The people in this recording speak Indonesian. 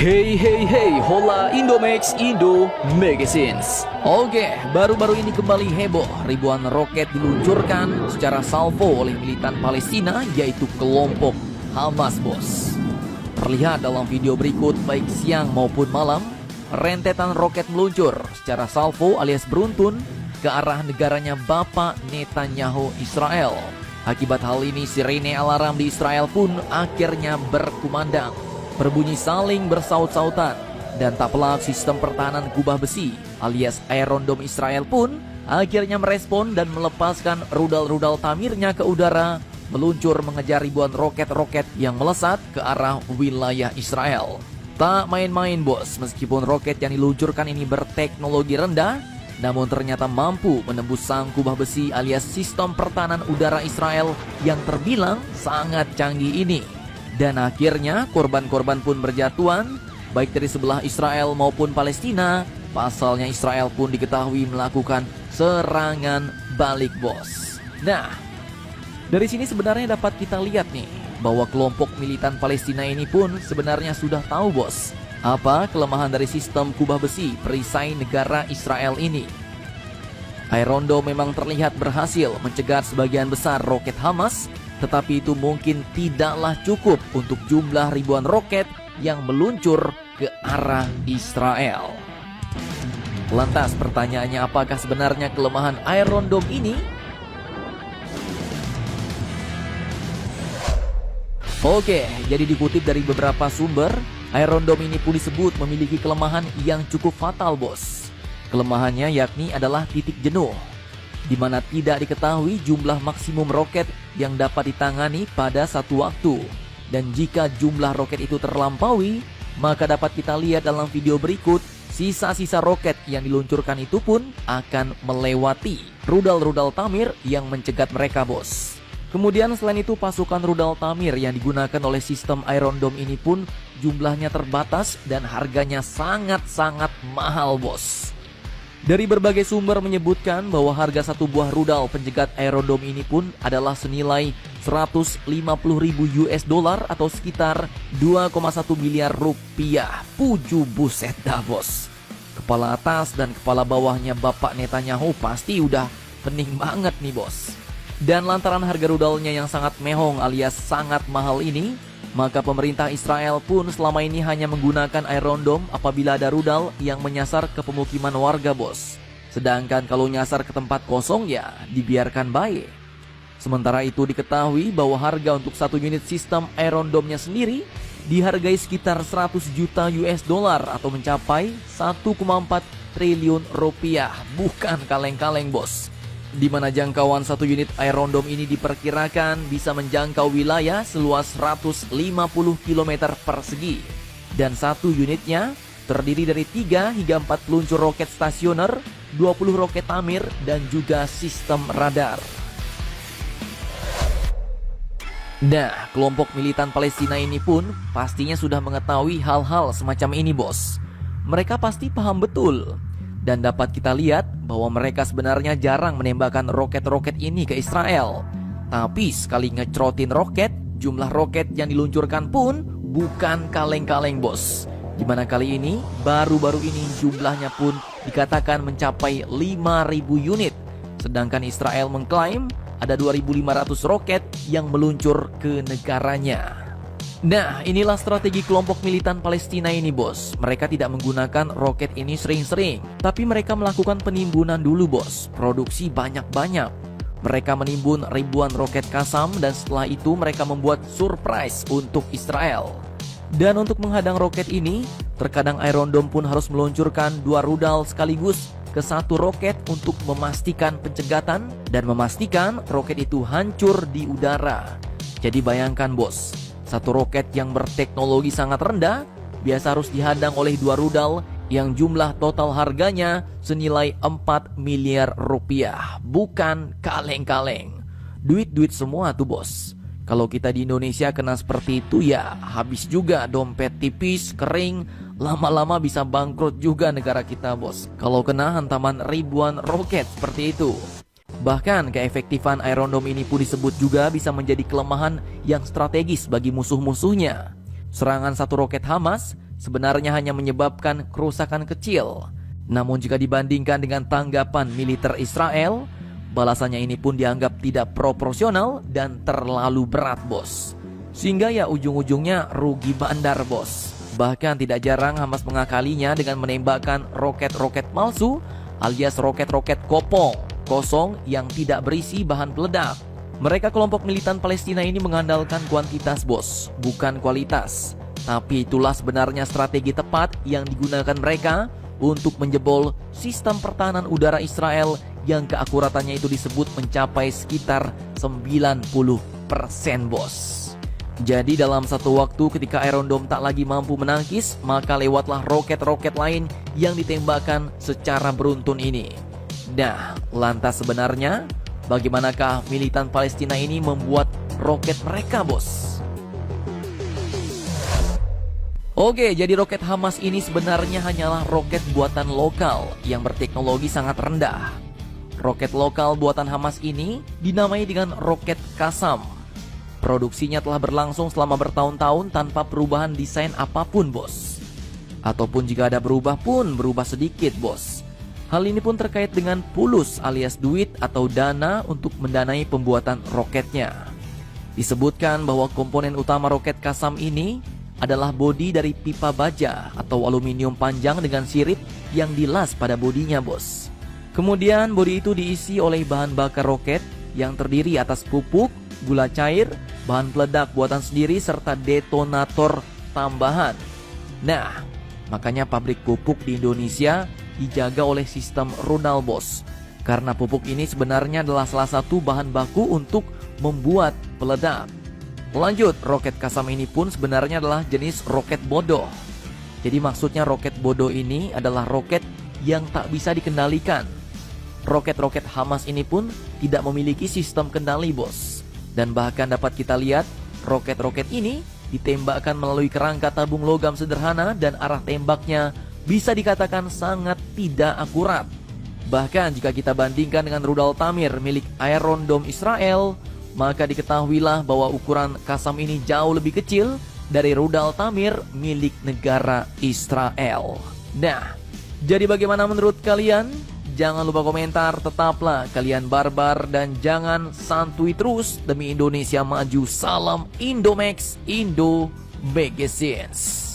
Hey hey hey, hola Indomax Indo Magazines. Oke, baru-baru ini kembali heboh. Ribuan roket diluncurkan secara salvo oleh militan Palestina, yaitu kelompok Hamas, bos. Terlihat dalam video berikut, baik siang maupun malam, rentetan roket meluncur secara salvo alias beruntun ke arah negaranya Bapak Netanyahu, Israel. Akibat hal ini, sirene alarm di Israel pun akhirnya berkumandang. Berbunyi saling bersaut-sautan, dan tak pelak sistem pertahanan kubah besi alias Iron Dome Israel pun akhirnya merespon dan melepaskan rudal-rudal Tamirnya ke udara, meluncur mengejar ribuan roket-roket yang melesat ke arah wilayah Israel. Tak main-main, bos, meskipun roket yang diluncurkan ini berteknologi rendah, namun ternyata mampu menembus sang kubah besi alias sistem pertahanan udara Israel yang terbilang sangat canggih ini. Dan akhirnya korban-korban pun berjatuhan, baik dari sebelah Israel maupun Palestina. Pasalnya Israel pun diketahui melakukan serangan balik, bos. Nah, dari sini sebenarnya dapat kita lihat nih, bahwa kelompok militan Palestina ini pun sebenarnya sudah tahu, bos, apa kelemahan dari sistem kubah besi perisai negara Israel ini. Iron Dome memang terlihat berhasil mencegat sebagian besar roket Hamas, tetapi itu mungkin tidaklah cukup untuk jumlah ribuan roket yang meluncur ke arah Israel. Lantas pertanyaannya, apakah sebenarnya kelemahan Iron Dome ini? Oke, jadi dikutip dari beberapa sumber, Iron Dome ini pun disebut memiliki kelemahan yang cukup fatal, bos. Kelemahannya yakni adalah titik jenuh, di mana tidak diketahui jumlah maksimum roket yang dapat ditangani pada satu waktu. Dan jika jumlah roket itu terlampaui, maka dapat kita lihat dalam video berikut, sisa-sisa roket yang diluncurkan itu pun akan melewati rudal-rudal Tamir yang mencegat mereka, bos. Kemudian selain itu, pasukan rudal Tamir yang digunakan oleh sistem Iron Dome ini pun jumlahnya terbatas dan harganya sangat-sangat mahal, bos. Dari berbagai sumber menyebutkan bahwa harga satu buah rudal pencegat Iron Dome ini pun adalah senilai 150.000 US dollar atau sekitar 2,1 miliar rupiah. Puju buset dah, bos. Kepala atas dan kepala bawahnya Bapak Netanyahu pasti udah pening banget nih, bos. Dan lantaran harga rudalnya yang sangat mehong alias sangat mahal ini, maka pemerintah Israel pun selama ini hanya menggunakan Iron Dome apabila ada rudal yang menyasar ke pemukiman warga, bos. Sedangkan kalau nyasar ke tempat kosong ya dibiarkan baik. Sementara itu diketahui bahwa harga untuk satu unit sistem Iron Dome-nya sendiri dihargai sekitar 100 juta US dollar atau mencapai 1,4 triliun rupiah. Bukan kaleng-kaleng, bos. Di mana jangkauan satu unit Iron Dome ini diperkirakan bisa menjangkau wilayah seluas 150 km persegi. Dan satu unitnya terdiri dari 3 hingga 4 peluncur roket stasioner, 20 roket Tamir, dan juga sistem radar. Nah, kelompok militan Palestina ini pun pastinya sudah mengetahui hal-hal semacam ini, bos. Mereka pasti paham betul. Dan dapat kita lihat bahwa mereka sebenarnya jarang menembakkan roket-roket ini ke Israel. Tapi sekali ngecrotin roket, jumlah roket yang diluncurkan pun bukan kaleng-kaleng, bos. Dimana kali ini, baru-baru ini jumlahnya pun dikatakan mencapai 5.000 unit. Sedangkan Israel mengklaim ada 2.500 roket yang meluncur ke negaranya. Nah, inilah strategi kelompok militan Palestina ini, bos. Mereka tidak menggunakan roket ini sering-sering, tapi mereka melakukan penimbunan dulu, bos. Produksi banyak-banyak. Mereka menimbun ribuan roket Qassam dan setelah itu mereka membuat surprise untuk Israel. Dan untuk menghadang roket ini, terkadang Iron Dome pun harus meluncurkan 2 rudal sekaligus ke satu roket untuk memastikan pencegatan dan memastikan roket itu hancur di udara. Jadi bayangkan, bos, satu roket yang berteknologi sangat rendah biasa harus dihadang oleh 2 rudal yang jumlah total harganya senilai 4 miliar rupiah. Bukan kaleng-kaleng. Duit-duit semua tuh, bos. Kalau kita di Indonesia kena seperti itu ya habis juga, dompet tipis, kering, lama-lama bisa bangkrut juga negara kita, bos. Kalau kena hantaman ribuan roket seperti itu. Bahkan keefektifan Iron Dome ini pun disebut juga bisa menjadi kelemahan yang strategis bagi musuh-musuhnya. Serangan satu roket Hamas sebenarnya hanya menyebabkan kerusakan kecil. Namun jika dibandingkan dengan tanggapan militer Israel, balasannya ini pun dianggap tidak proporsional dan terlalu berat, bos. Sehingga ya ujung-ujungnya rugi bandar, bos. Bahkan tidak jarang Hamas mengakalinya dengan menembakkan roket-roket palsu alias roket-roket kosong yang tidak berisi bahan peledak. Mereka kelompok militan Palestina ini mengandalkan kuantitas, bos, bukan kualitas. Tapi itulah sebenarnya strategi tepat yang digunakan mereka untuk menjebol sistem pertahanan udara Israel yang keakuratannya itu disebut mencapai sekitar 90%, bos. Jadi dalam satu waktu ketika Iron Dome tak lagi mampu menangkis, maka lewatlah roket-roket lain yang ditembakkan secara beruntun ini. Nah, lantas sebenarnya bagaimanakah militan Palestina ini membuat roket mereka, bos? Oke, jadi roket Hamas ini sebenarnya hanyalah roket buatan lokal yang berteknologi sangat rendah. Roket lokal buatan Hamas ini dinamai dengan roket Qassam. Produksinya telah berlangsung selama bertahun-tahun tanpa perubahan desain apapun, bos. Ataupun jika ada berubah pun berubah sedikit, bos. Hal ini pun terkait dengan pulus alias duit atau dana untuk mendanai pembuatan roketnya. Disebutkan bahwa komponen utama roket Qassam ini adalah bodi dari pipa baja atau aluminium panjang dengan sirip yang dilas pada bodinya, bos. Kemudian bodi itu diisi oleh bahan bakar roket yang terdiri atas pupuk, gula cair, bahan peledak buatan sendiri, serta detonator tambahan. Nah, makanya pabrik pupuk di Indonesia dijaga oleh sistem rudal, bos. Karena pupuk ini sebenarnya adalah salah satu bahan baku untuk membuat peledak. Lanjut, roket Qassam ini pun sebenarnya adalah jenis roket bodoh. Jadi maksudnya roket bodoh ini adalah roket yang tak bisa dikendalikan. Roket-roket Hamas ini pun tidak memiliki sistem kendali, bos. Dan bahkan dapat kita lihat roket-roket ini ditembakkan melalui kerangka tabung logam sederhana dan arah tembaknya bisa dikatakan sangat tidak akurat. Bahkan jika kita bandingkan dengan rudal Tamir milik Iron Dome Israel, maka diketahuilah bahwa ukuran Qassam ini jauh lebih kecil dari rudal Tamir milik negara Israel. Nah, jadi bagaimana menurut kalian? Jangan lupa komentar, tetaplah kalian barbar dan jangan santuy terus demi Indonesia maju. Salam Indomax, Indo Magazines.